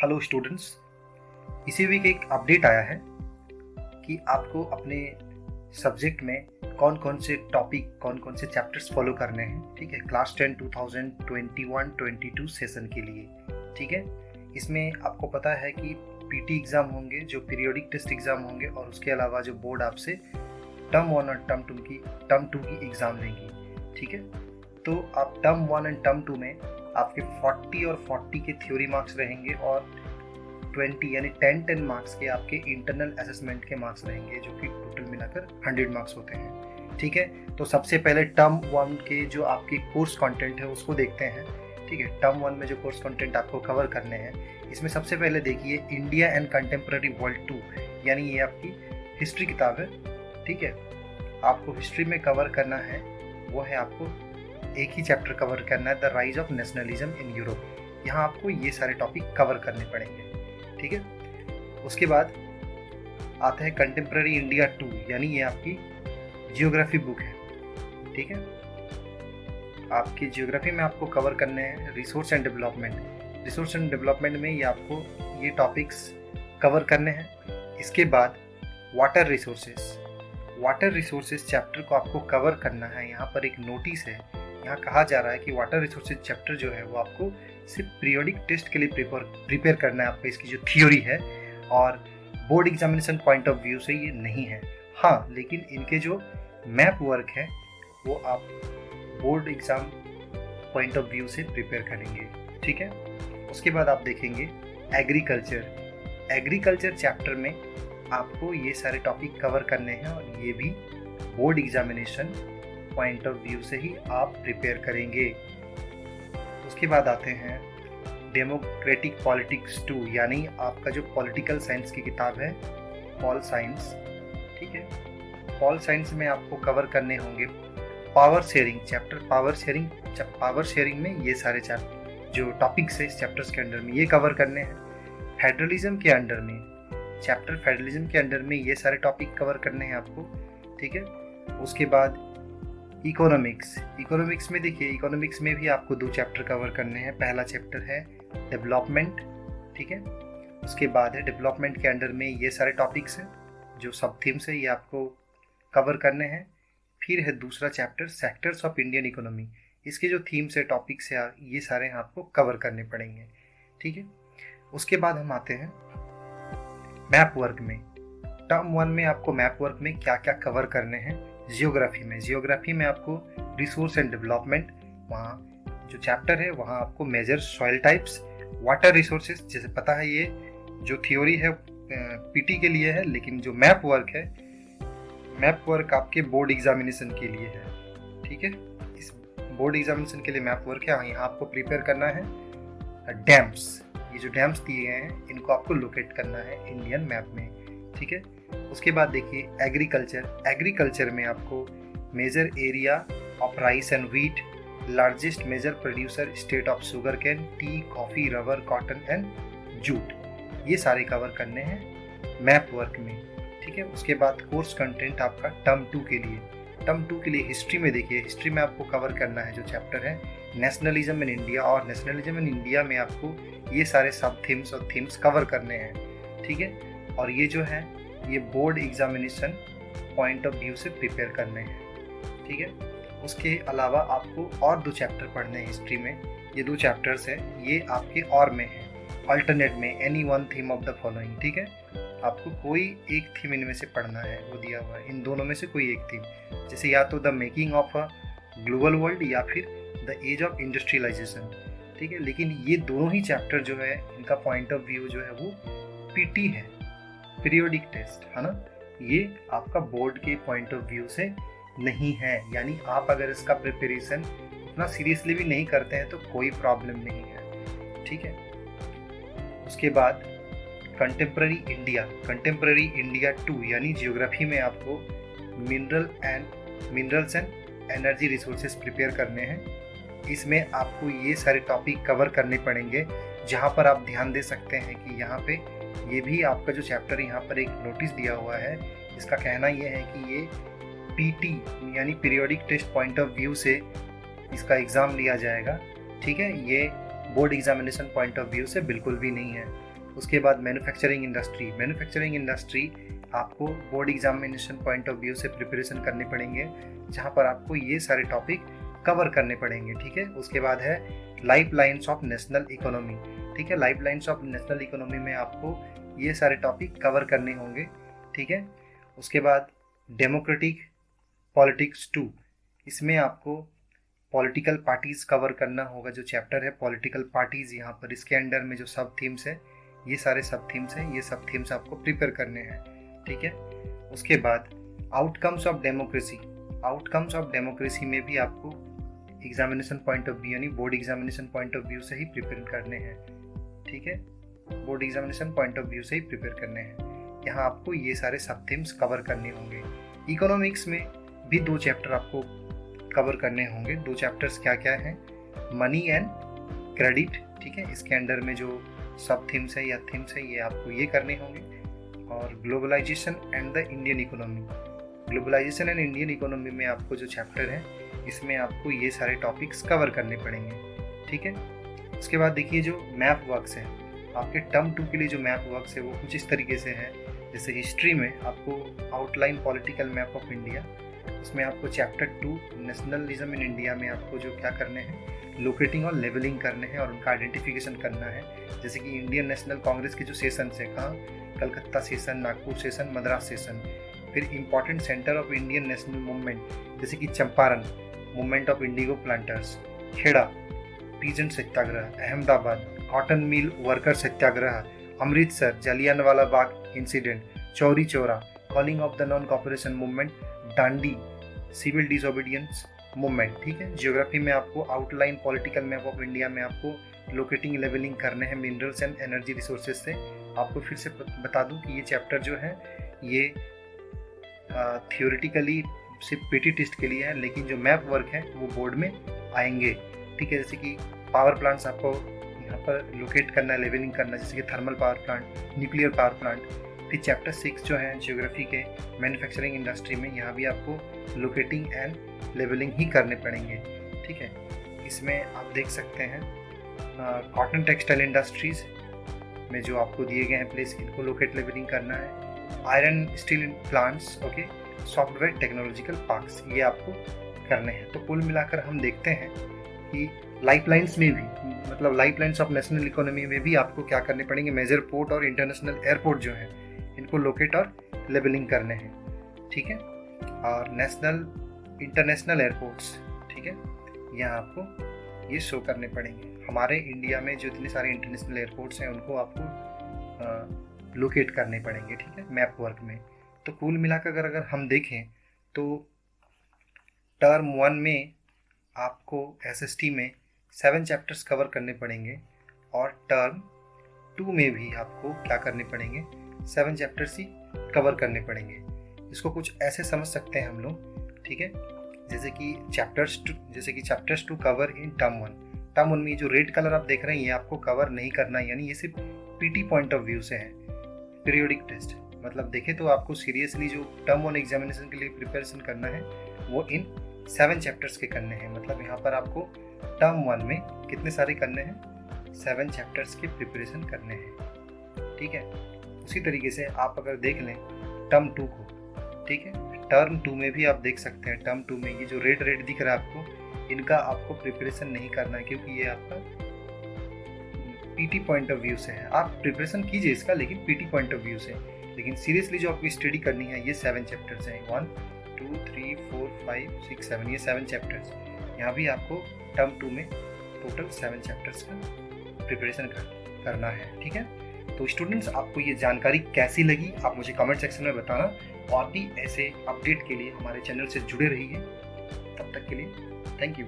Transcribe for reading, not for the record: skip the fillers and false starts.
Hello students, इसी week एक update आया है कि आपको अपने सब्जेक्ट में कौन कौन से टॉपिक, कौन कौन से चैप्टर्स फॉलो करने हैं। ठीक है, क्लास 10 2021-22 सेशन के लिए। ठीक है, इसमें आपको पता है कि पीटी एग्ज़ाम होंगे, जो पीरियोडिक टेस्ट एग्ज़ाम होंगे, और उसके अलावा जो बोर्ड आपसे टर्म 1 और टर्म 2 की एग्ज़ाम लेंगी। ठीक है, तो आप टर्म 1 एंड टर्म 2 में आपके 40 और 40 के थ्योरी मार्क्स रहेंगे और 20 यानी 10 मार्क्स के आपके इंटरनल असेसमेंट के मार्क्स रहेंगे, जो कि टोटल मिलाकर 100 मार्क्स होते हैं। ठीक है, तो सबसे पहले टर्म 1 के जो आपके कोर्स कंटेंट है उसको देखते हैं। ठीक है, टर्म 1 में जो कोर्स कंटेंट आपको कवर करने हैं, इसमें सबसे पहले देखिए इंडिया एंड कंटेम्प्रेरी वर्ल्ड 2, यानी ये आपकी हिस्ट्री किताब है। ठीक है, आपको हिस्ट्री में कवर करना है, वो है आपको एक ही चैप्टर कवर करना है, the rise of nationalism in Europe. यहाँ आपको ये सारे टॉपिक कवर करने पड़ेंगे। ठीक है, उसके बाद आता है कंटेम्प्रेरी इंडिया 2, यानी ये आपकी जियोग्राफी बुक है। ठीक है, आपकी जियोग्राफी में आपको कवर करने हैं resource and development. Resource and development में ये आपको ये टॉपिक्स कवर करने हैं। इसके बाद water resources, water resources chapter को आपको कवर करना है। यहाँ पर एक नोटिस है, यहाँ कहा जा रहा है कि वाटर रिसोर्सेज चैप्टर जो है वो आपको सिर्फ पीरियोडिक टेस्ट के लिए प्रिपेयर करना है। आपको इसकी जो थ्योरी है और board examination point of view से ये नहीं है। हाँ, लेकिन इनके जो मैप वर्क है वो आप board exam point of view से प्रिपेयर करेंगे। ठीक है, उसके बाद आप देखेंगे एग्रीकल्चर। एग्रीकल्चर चैप्टर में आपको ये सारे टॉपिक कवर करने हैं और ये भी board examination point of view से ही आप प्रिपेयर करेंगे। उसके बाद आते हैं डेमोक्रेटिक पॉलिटिक्स 2, यानी आपका जो पॉलिटिकल साइंस की किताब है, पॉल साइंस। ठीक है, पॉल साइंस में आपको कवर करने होंगे power sharing chapter. Power sharing में ये सारे जो टॉपिक्स है इस चैप्टर्स के अंडर में ये कवर करने हैं। फेडरलिज्म के अंडर में चैप्टर फेडरलिज्म के अंडर में ये सारे टॉपिक कवर करने हैं आपको। ठीक है, उसके बाद इकोनॉमिक्स में देखिए, इकोनॉमिक्स में भी आपको 2 चैप्टर कवर करने हैं। पहला चैप्टर है डेवलपमेंट। ठीक है, उसके बाद है डेवलपमेंट के अंडर में ये सारे टॉपिक्स हैं, जो सब थीम्स है, ये आपको कवर करने हैं। फिर है दूसरा chapter sectors of Indian economy. इसके जो थीम्स है, टॉपिक्स है, ये सारे आपको कवर करने पड़ेंगे। ठीक है, उसके बाद हम आते हैं मैप वर्क में। टर्म 1 में आपको मैप वर्क में क्या क्या कवर करने हैं। जियोग्राफी में आपको रिसोर्स एंड डेवलपमेंट, वहाँ जो चैप्टर है वहाँ आपको major soil types. Water resources, जैसे पता है ये जो थ्योरी है पीटी के लिए है, लेकिन जो मैप वर्क आपके बोर्ड एग्जामिनेशन के लिए है। ठीक है, इस बोर्ड एग्जामिनेशन के लिए मैप वर्क है। यहाँ आपको प्रिपेयर करना है डैम्स। ये जो डैम्स दिए गए हैं इनको आपको लोकेट करना है इंडियन मैप में। ठीक है, उसके बाद देखिए एग्रीकल्चर में आपको major area of rice and wheat, largest major producer state of sugarcane, tea, coffee, rubber, cotton and jute, ये सारे कवर करने हैं मैप वर्क में। ठीक है, उसके बाद कोर्स कंटेंट आपका टर्म 2 के लिए हिस्ट्री में देखिए, हिस्ट्री में आपको कवर करना है जो चैप्टर है नेशनलिज्म इन इंडिया, और नेशनलिज्म इन इंडिया में आपको ये सारे सब थीम्स और थीम्स कवर करने हैं। ठीक है, और ये जो है ये board examination point of view से प्रिपेयर करने हैं। ठीक है, उसके अलावा आपको और 2 चैप्टर पढ़ने हैं हिस्ट्री में। ये 2 चैप्टर्स हैं, ये आपके और में हैं, अल्टरनेट में, any one theme of the following. ठीक है, आपको कोई एक थीम इनमें से पढ़ना है, वो दिया हुआ है, इन दोनों में से कोई एक थीम, जैसे या तो the making of a global world या फिर द एज ऑफ इंडस्ट्रियलाइजेशन। ठीक है, लेकिन ये दोनों ही चैप्टर जो है इनका पॉइंट ऑफ व्यू जो है वो पीटी है, पीरियोडिक टेस्ट है ना, ये आपका बोर्ड के पॉइंट ऑफ व्यू से नहीं है। यानी आप अगर इसका प्रिपरेशन उतना सीरियसली भी नहीं करते हैं तो कोई प्रॉब्लम नहीं है। ठीक है, उसके बाद कंटेम्प्रेरी इंडिया 2, यानी जियोग्राफी में आपको minerals and energy resources prepare करने हैं। इसमें आपको ये सारे टॉपिक कवर करने पड़ेंगे। जहाँ पर आप ध्यान दे सकते हैं कि यहाँ पे ये भी आपका जो चैप्टर यहाँ पर एक नोटिस दिया हुआ है, इसका कहना ये है कि ये पीटी यानी periodic test point of view से इसका एग्ज़ाम लिया जाएगा। ठीक है, ये board examination point of view से बिल्कुल भी नहीं है। उसके बाद मैन्युफैक्चरिंग इंडस्ट्री आपको board examination point of view से प्रिपरेशन करने पड़ेंगे, जहाँ पर आपको ये सारे टॉपिक कवर करने पड़ेंगे, ठीक है। उसके बाद है life lines of national economy, ठीक है। Life lines of national economy में आपको ये सारे टॉपिक कवर करने होंगे, ठीक है। उसके बाद डेमोक्रेटिक पॉलिटिक्स 2, इसमें आपको पॉलिटिकल पार्टीज कवर करना होगा। जो चैप्टर है पॉलिटिकल पार्टीज, यहाँ पर इसके अंडर में जो सब थीम्स है, ये सारे सब थीम्स हैं, ये सब थीम्स आपको प्रिपेयर करने हैं, ठीक है। उसके बाद आउटकम्स ऑफ डेमोक्रेसी में भी आपको एग्जामिनेशन पॉइंट ऑफ व्यू यानी board examination point of view से ही प्रिपेयर करने हैं, ठीक है। Board examination point of view से ही प्रिपेयर करने हैं। यहाँ आपको ये सारे सब थीम्स कवर करने होंगे। इकोनॉमिक्स में भी 2 चैप्टर आपको कवर करने होंगे। 2 चैप्टर्स क्या क्या हैं? मनी एंड क्रेडिट, ठीक है। इसके अंडर में जो सब थीम्स है या थीम्स है, ये आपको ये करने होंगे। और globalisation and the Indian economy में आपको जो चैप्टर है, इसमें आपको ये सारे टॉपिक्स कवर करने पड़ेंगे, ठीक है। उसके बाद देखिए जो मैप वर्क्स है आपके टर्म 2 के लिए, जो मैप वर्क्स है वो कुछ इस तरीके से है। जैसे हिस्ट्री में आपको outline political map of India, उसमें आपको चैप्टर 2 नेशनलिज्म इन इंडिया में आपको जो क्या करने हैं, लोकेटिंग और लेवलिंग करने हैं और उनका आइडेंटिफिकेशन करना है। जैसे कि इंडियन नेशनल कांग्रेस के जो सेशन है, कहाँ, Calcutta session, Nagpur session, Madras session. फिर important centre of Indian national movement, जैसे कि Champaran, movement of indigo planters, Kheda, peasant satyagraha, Ahmedabad, cotton mill worker satyagraha, Amritsar, Jallianwala Bagh incident, Chauri Chaura, calling of the non cooperation movement, Dandi, civil disobedience movement, ठीक है। जियोग्राफी में आपको outline political map of India में आपको locating levelling करने हैं मिनरल्स एंड एनर्जी रिसोर्सेज से। आपको फिर से बता दूं कि ये चैप्टर जो है ये थियोरेटिकली सिर्फ पीटी टेस्ट के लिए है, लेकिन जो मैप वर्क है वो बोर्ड में आएंगे, ठीक है। जैसे कि पावर प्लांट्स आपको यहाँ पर लोकेट करना, लेवलिंग करना, जैसे कि thermal power plant, nuclear power plant. फिर चैप्टर 6 जो है जियोग्राफी के मैन्युफैक्चरिंग इंडस्ट्री में, यहाँ भी आपको लोकेटिंग एंड लेवलिंग ही करने पड़ेंगे, ठीक है। इसमें आप देख सकते हैं कॉटन टेक्सटाइल इंडस्ट्रीज में जो आपको दिए गए हैं प्लेस, इनको लोकेट लेवलिंग करना है। Iron steel plants, okay, software technological parks, ये आपको करने हैं। तो कुल मिलाकर हम देखते हैं कि लाइफलाइंस में भी, मतलब लाइफलाइंस ऑफ नेशनल इकोनॉमी में भी आपको क्या करने पड़ेंगे, मेजर पोर्ट और इंटरनेशनल एयरपोर्ट जो है इनको लोकेट और लेबलिंग करने हैं, ठीक है। और नेशनल इंटरनेशनल एयरपोर्ट्स, ठीक है, यहाँ आपको ये शो करने पड़ेंगे। हमारे इंडिया में जो इतने सारे इंटरनेशनल एयरपोर्ट्स हैं उनको आपको लोकेट करने पड़ेंगे, ठीक है, मैप वर्क में। तो कुल मिलाकर अगर हम देखें तो टर्म 1 में आपको एसएसटी में 7 चैप्टर्स कवर करने पड़ेंगे और टर्म 2 में भी आपको क्या करने पड़ेंगे, 7 चैप्टर्स ही कवर करने पड़ेंगे। इसको कुछ ऐसे समझ सकते हैं हम लोग, ठीक है, जैसे कि chapters 2 cover in term 1। Term 1 में जो रेड कलर आप देख रहे हैं ये आपको कवर नहीं करना है, यानी ये सिर्फ पीटी पॉइंट ऑफ व्यू से है, पीरियोडिक टेस्ट। मतलब देखें तो आपको सीरियसली जो टर्म 1 एग्जामिनेशन के लिए प्रिपरेशन करना है वो इन 7 चैप्टर्स के करने हैं। मतलब यहाँ पर आपको टर्म 1 में कितने सारे करने हैं, 7 चैप्टर्स के प्रिपरेशन करने हैं, ठीक है। उसी तरीके से आप अगर देख लें टर्म 2 को, ठीक है, टर्म 2 में भी आप देख सकते हैं, टर्म 2 में ये जो रेड दिख रहा है आपको, इनका आपको प्रिपरेशन नहीं करना है क्योंकि ये आपका पीटी पॉइंट ऑफ व्यू से है। आप प्रिपरेशन कीजिए इसका, लेकिन पीटी पॉइंट ऑफ व्यू से। लेकिन सीरियसली जो आपको स्टडी करनी है ये 7 चैप्टर्स हैं, 1 2 3 4 5 6 7, ये 7 चैप्टर्स। यहाँ भी आपको टर्म 2 में टोटल 7 चैप्टर्स का प्रिपरेशन करना है, ठीक है। तो स्टूडेंट्स, आपको ये जानकारी कैसी लगी आप मुझे कमेंट सेक्शन में बताना, और भी ऐसे अपडेट के लिए हमारे चैनल से जुड़े रहिए। तब तक के लिए थैंक यू।